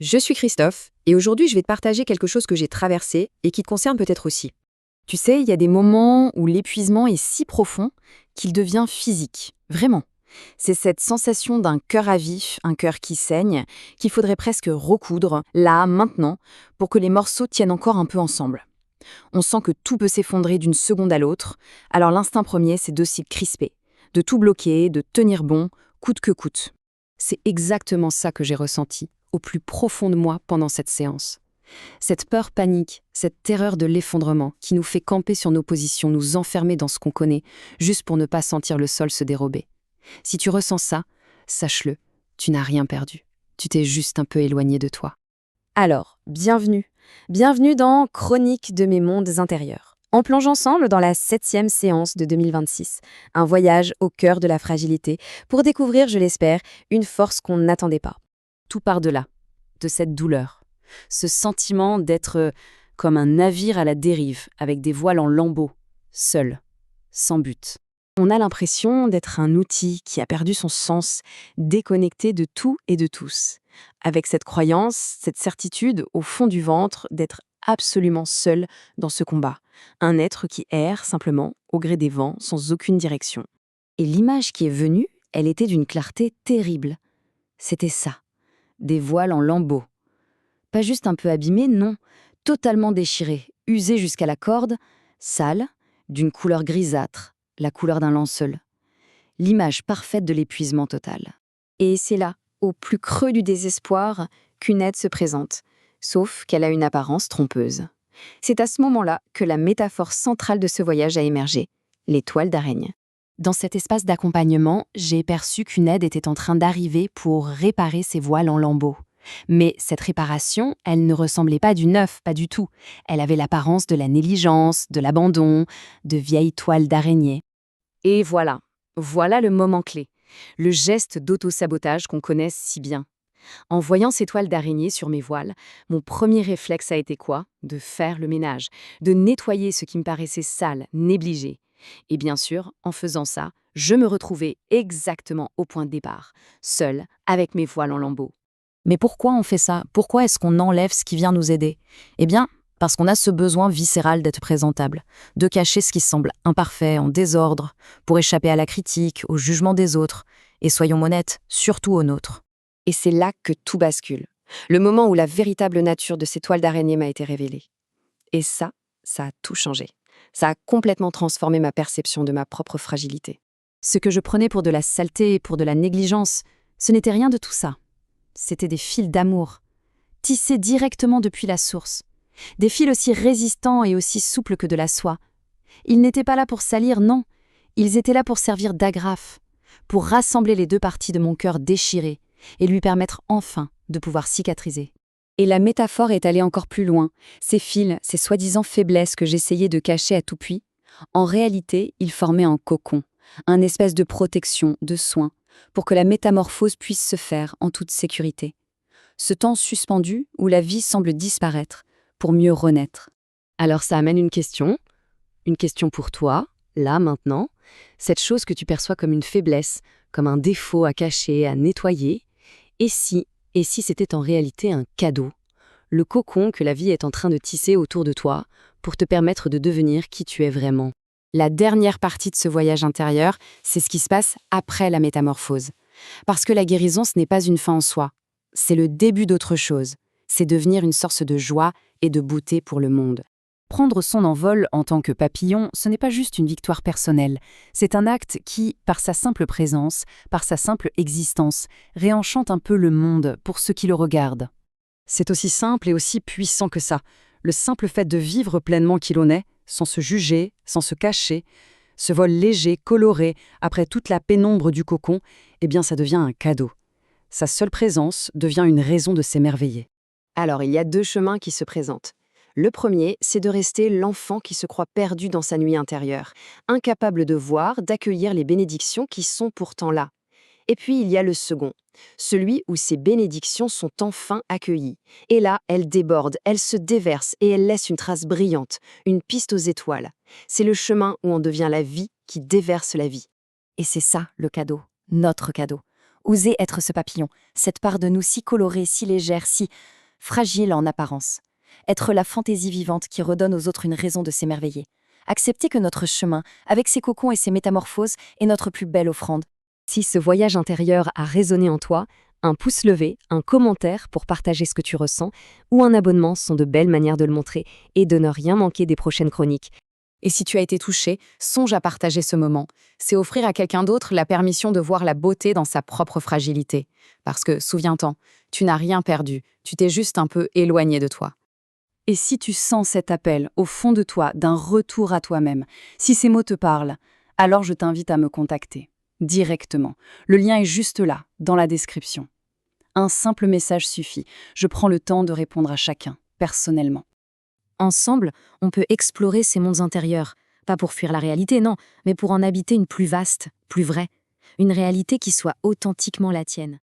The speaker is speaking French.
Je suis Christophe, et aujourd'hui je vais te partager quelque chose que j'ai traversé et qui te concerne peut-être aussi. Tu sais, il y a des moments où l'épuisement est si profond qu'il devient physique, vraiment. C'est cette sensation d'un cœur à vif, un cœur qui saigne, qu'il faudrait presque recoudre, là, maintenant, pour que les morceaux tiennent encore un peu ensemble. On sent que tout peut s'effondrer d'une seconde à l'autre, alors l'instinct premier, c'est de s'y crisper, de tout bloquer, de tenir bon, coûte que coûte. C'est exactement ça que j'ai ressenti, au plus profond de moi pendant cette séance. Cette peur panique, cette terreur de l'effondrement qui nous fait camper sur nos positions, nous enfermer dans ce qu'on connaît, juste pour ne pas sentir le sol se dérober. Si tu ressens ça, sache-le, tu n'as rien perdu. Tu t'es juste un peu éloigné de toi. Alors, bienvenue. Bienvenue dans Chronique de mes mondes intérieurs. On plonge ensemble dans la 7e séance de 2026, un voyage au cœur de la fragilité, pour découvrir, je l'espère, une force qu'on n'attendait pas. Tout part de là, de cette douleur, ce sentiment d'être comme un navire à la dérive, avec des voiles en lambeaux, seul, sans but. On a l'impression d'être un outil qui a perdu son sens, déconnecté de tout et de tous. Avec cette croyance, cette certitude au fond du ventre d'être absolument seul dans ce combat. Un être qui erre simplement au gré des vents, sans aucune direction. Et l'image qui est venue, elle était d'une clarté terrible. C'était ça, des voiles en lambeaux. Pas juste un peu abîmés, non, totalement déchirés, usés jusqu'à la corde, sales, d'une couleur grisâtre, la couleur d'un linceul. L'image parfaite de l'épuisement total. Et c'est là, au plus creux du désespoir, qu'une aide se présente, sauf qu'elle a une apparence trompeuse. C'est à ce moment-là que la métaphore centrale de ce voyage a émergé, l'étoile d'araignée. Dans cet espace d'accompagnement, j'ai perçu qu'une aide était en train d'arriver pour réparer ces voiles en lambeaux. Mais cette réparation, elle ne ressemblait pas du neuf, pas du tout. Elle avait l'apparence de la négligence, de l'abandon, de vieilles toiles d'araignée. Et voilà le moment clé, le geste d'auto-sabotage qu'on connaît si bien. En voyant ces toiles d'araignée sur mes voiles, mon premier réflexe a été quoi? De faire le ménage, de nettoyer ce qui me paraissait sale, négligé. Et bien sûr, en faisant ça, je me retrouvais exactement au point de départ, seule, avec mes voiles en lambeaux. Mais pourquoi on fait ça? Pourquoi est-ce qu'on enlève ce qui vient nous aider? Eh bien, parce qu'on a ce besoin viscéral d'être présentable, de cacher ce qui semble imparfait, en désordre, pour échapper à la critique, au jugement des autres, et soyons honnêtes, surtout aux nôtres. Et c'est là que tout bascule, le moment où la véritable nature de ces toiles d'araignée m'a été révélée. Et ça a tout changé. Ça a complètement transformé ma perception de ma propre fragilité. Ce que je prenais pour de la saleté, pour de la négligence, ce n'était rien de tout ça. C'étaient des fils d'amour, tissés directement depuis la source. Des fils aussi résistants et aussi souples que de la soie. Ils n'étaient pas là pour salir, non. Ils étaient là pour servir d'agrafe, pour rassembler les deux parties de mon cœur déchiré et lui permettre enfin de pouvoir cicatriser. Et la métaphore est allée encore plus loin. Ces fils, ces soi-disant faiblesses que j'essayais de cacher à tout prix, en réalité, ils formaient un cocon, un espèce de protection, de soin, pour que la métamorphose puisse se faire en toute sécurité. Ce temps suspendu où la vie semble disparaître pour mieux renaître. Alors ça amène une question pour toi, là, maintenant, cette chose que tu perçois comme une faiblesse, comme un défaut à cacher, à nettoyer. Et si c'était en réalité un cadeau, le cocon que la vie est en train de tisser autour de toi pour te permettre de devenir qui tu es vraiment. La dernière partie de ce voyage intérieur, c'est ce qui se passe après la métamorphose. Parce que la guérison, ce n'est pas une fin en soi. C'est le début d'autre chose. C'est devenir une source de joie et de beauté pour le monde. Prendre son envol en tant que papillon, ce n'est pas juste une victoire personnelle. C'est un acte qui, par sa simple présence, par sa simple existence, réenchante un peu le monde pour ceux qui le regardent. C'est aussi simple et aussi puissant que ça. Le simple fait de vivre pleinement qui l'on est, sans se juger, sans se cacher, ce vol léger, coloré, après toute la pénombre du cocon, eh bien ça devient un cadeau. Sa seule présence devient une raison de s'émerveiller. Alors, il y a deux chemins qui se présentent. Le premier, c'est de rester l'enfant qui se croit perdu dans sa nuit intérieure, incapable de voir, d'accueillir les bénédictions qui sont pourtant là. Et puis, il y a le second, celui où ces bénédictions sont enfin accueillies. Et là, elles débordent, elles se déversent et elles laissent une trace brillante, une piste aux étoiles. C'est le chemin où on devient la vie qui déverse la vie. Et c'est ça, le cadeau, notre cadeau. Oser être ce papillon, cette part de nous si colorée, si légère, si fragile en apparence. Être la fantaisie vivante qui redonne aux autres une raison de s'émerveiller. Accepter que notre chemin, avec ses cocons et ses métamorphoses, est notre plus belle offrande. Si ce voyage intérieur a résonné en toi, un pouce levé, un commentaire pour partager ce que tu ressens, ou un abonnement sont de belles manières de le montrer et de ne rien manquer des prochaines chroniques. Et si tu as été touché, songe à partager ce moment. C'est offrir à quelqu'un d'autre la permission de voir la beauté dans sa propre fragilité. Parce que, souviens-toi, tu n'as rien perdu, tu t'es juste un peu éloigné de toi. Et si tu sens cet appel au fond de toi d'un retour à toi-même, si ces mots te parlent, alors je t'invite à me contacter directement. Le lien est juste là, dans la description. Un simple message suffit. Je prends le temps de répondre à chacun, personnellement. Ensemble, on peut explorer ces mondes intérieurs. Pas pour fuir la réalité, non, mais pour en habiter une plus vaste, plus vraie. Une réalité qui soit authentiquement la tienne.